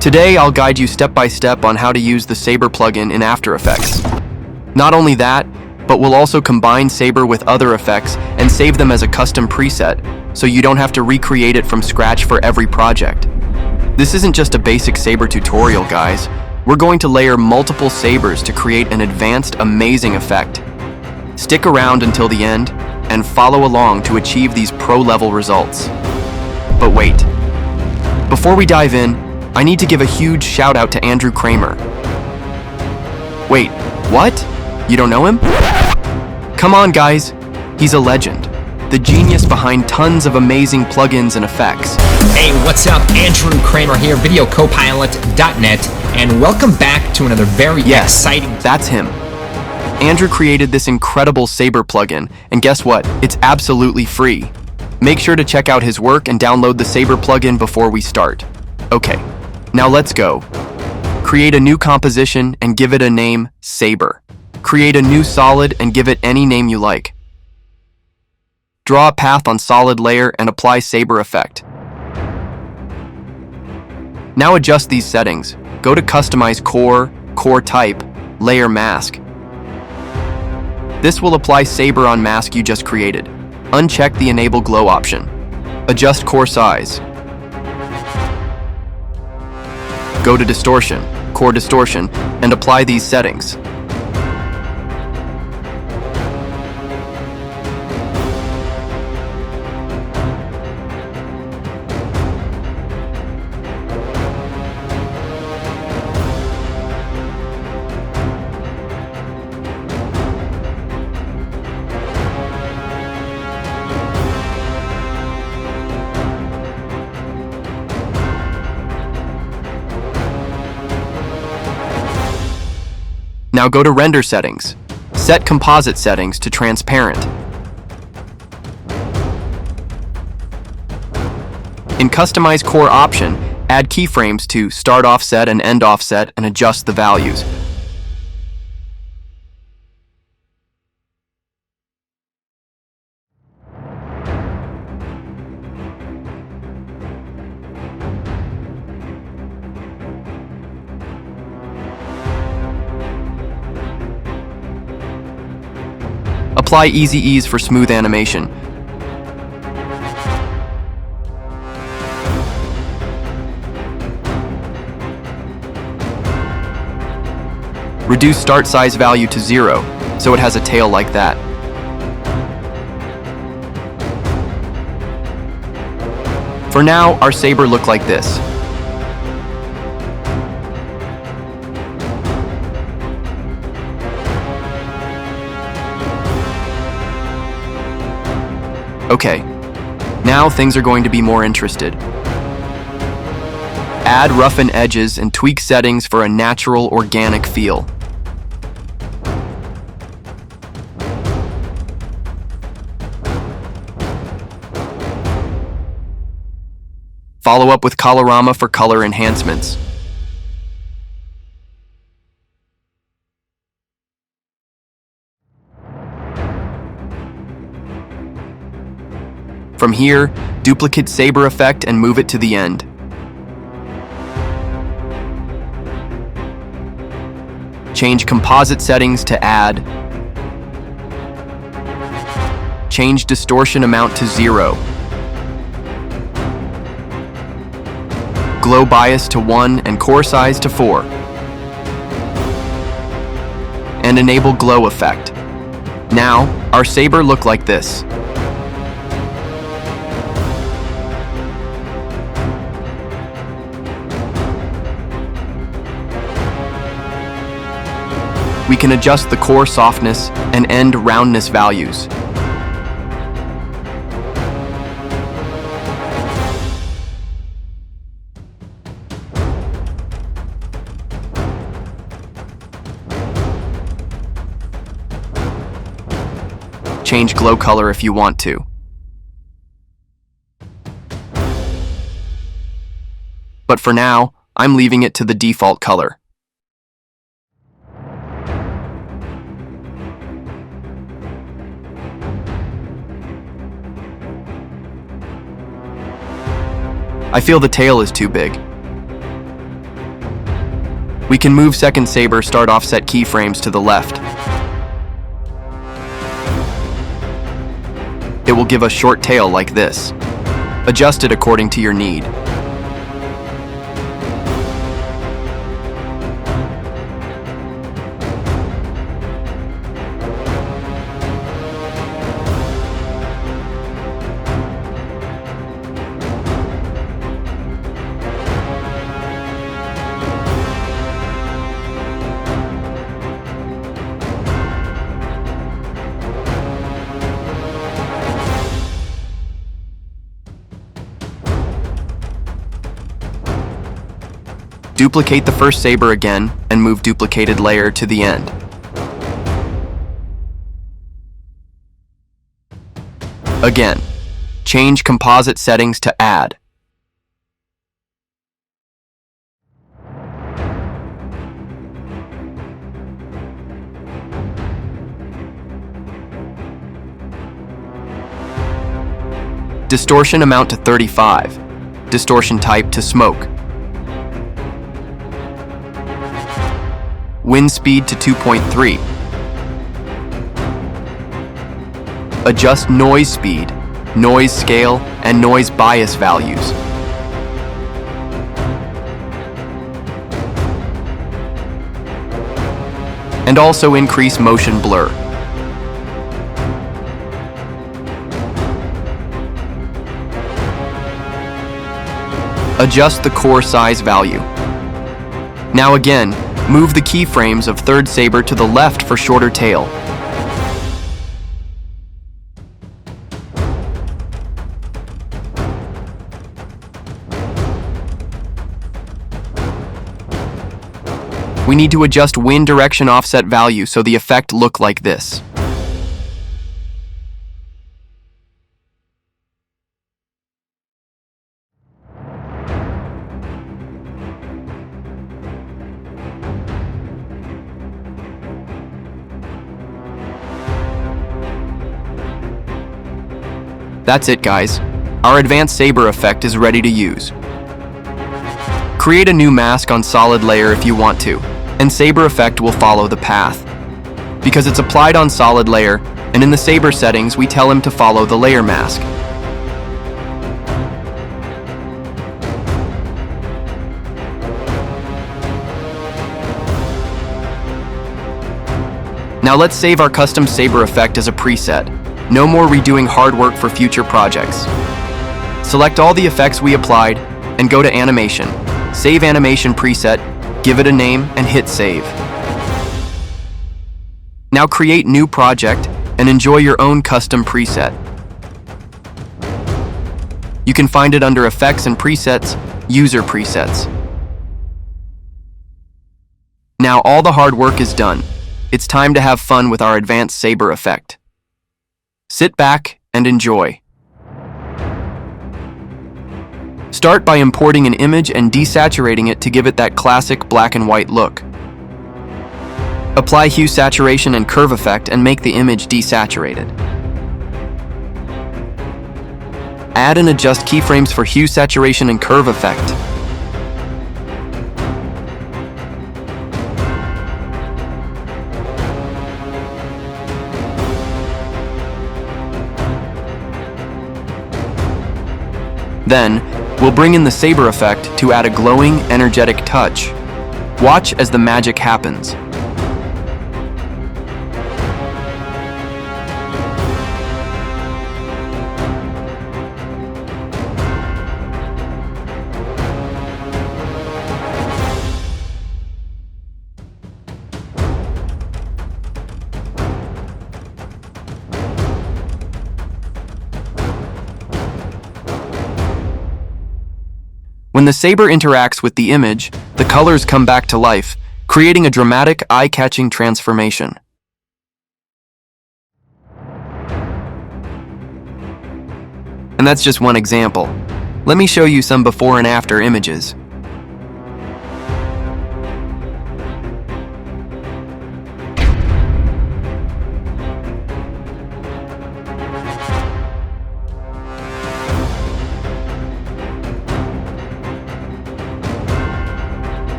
Today, I'll guide you step by step on how to use the Saber plugin in After Effects. Not only that, but we'll also combine Saber with other effects and save them as a custom preset, so you don't have to recreate it from scratch for every project. This isn't just a basic Saber tutorial, guys. We're going to layer multiple sabers to create an advanced, amazing effect. Stick around until the end and follow along to achieve these pro-level results. But wait, before we dive in, I need to give a huge shout out to Andrew Kramer. Wait, what? You don't know him? Come on, guys. He's a legend, the genius behind tons of amazing plugins and effects. Hey, what's up? Andrew Kramer here, videocopilot.net, and welcome back to another very exciting... That's him. Andrew created this incredible Saber plugin, and guess what? It's absolutely free. Make sure to check out his work and download the Saber plugin before we start. Okay, now let's go. Create a new composition and give it a name, Saber. Create a new solid and give it any name you like. Draw a path on solid layer and apply Saber effect. Now adjust these settings. Go to Customize Core, Core Type, Layer Mask. This will apply Saber on mask you just created. Uncheck the Enable Glow option. Adjust core size. Go to Distortion, Core Distortion, and apply these settings. Now go to Render Settings. Set Composite Settings to Transparent. In Customize Core option, add keyframes to Start Offset and End Offset and adjust the values. Apply Easy Ease for smooth animation. Reduce start size value to 0, so it has a tail like that. For now, our saber look like this. Okay, now things are going to be more interested. Add roughen edges and tweak settings for a natural, organic feel. Follow up with Colorama for color enhancements. From here, duplicate Saber effect and move it to the end. Change composite settings to add. Change distortion amount to 0. Glow bias to 1 and core size to 4. And enable glow effect. Now, our saber look like this. We can adjust the core softness and end roundness values. Change glow color if you want to. But for now, I'm leaving it to the default color. I feel the tail is too big. We can move second saber start offset keyframes to the left. It will give a short tail like this. Adjust it according to your need. Duplicate the first saber again and move duplicated layer to the end. Again, change composite settings to add. Distortion amount to 35. Distortion type to smoke. Wind speed to 2.3. Adjust noise speed, noise scale, and noise bias values. And also increase motion blur. Adjust the core size value. Now again, move the keyframes of third saber to the left for shorter tail. We need to adjust wind direction offset value so the effect look like this. That's it, guys. Our advanced saber effect is ready to use. Create a new mask on solid layer if you want to, and saber effect will follow the path. Because it's applied on solid layer, and in the saber settings we tell him to follow the layer mask. Now let's save our custom saber effect as a preset. No more redoing hard work for future projects. Select all the effects we applied and go to Animation. Save Animation preset, give it a name, and hit Save. Now create new project and enjoy your own custom preset. You can find it under Effects and Presets, User Presets. Now all the hard work is done. It's time to have fun with our advanced saber effect. Sit back and enjoy. Start by importing an image and desaturating it to give it that classic black and white look. Apply hue saturation and curve effect and make the image desaturated. Add and adjust keyframes for hue saturation and curve effect. Then, we'll bring in the saber effect to add a glowing, energetic touch. Watch as the magic happens. When the saber interacts with the image, the colors come back to life, creating a dramatic, eye-catching transformation. And that's just one example. Let me show you some before and after images.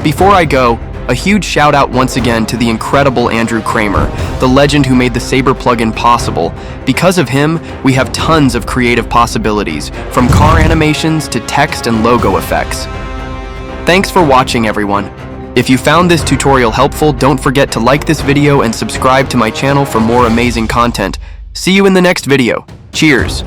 Before I go, a huge shout out once again to the incredible Andrew Kramer, the legend who made the Saber plugin possible. Because of him, we have tons of creative possibilities, from car animations to text and logo effects. Thanks for watching, everyone. If you found this tutorial helpful, don't forget to like this video and subscribe to my channel for more amazing content. See you in the next video. Cheers!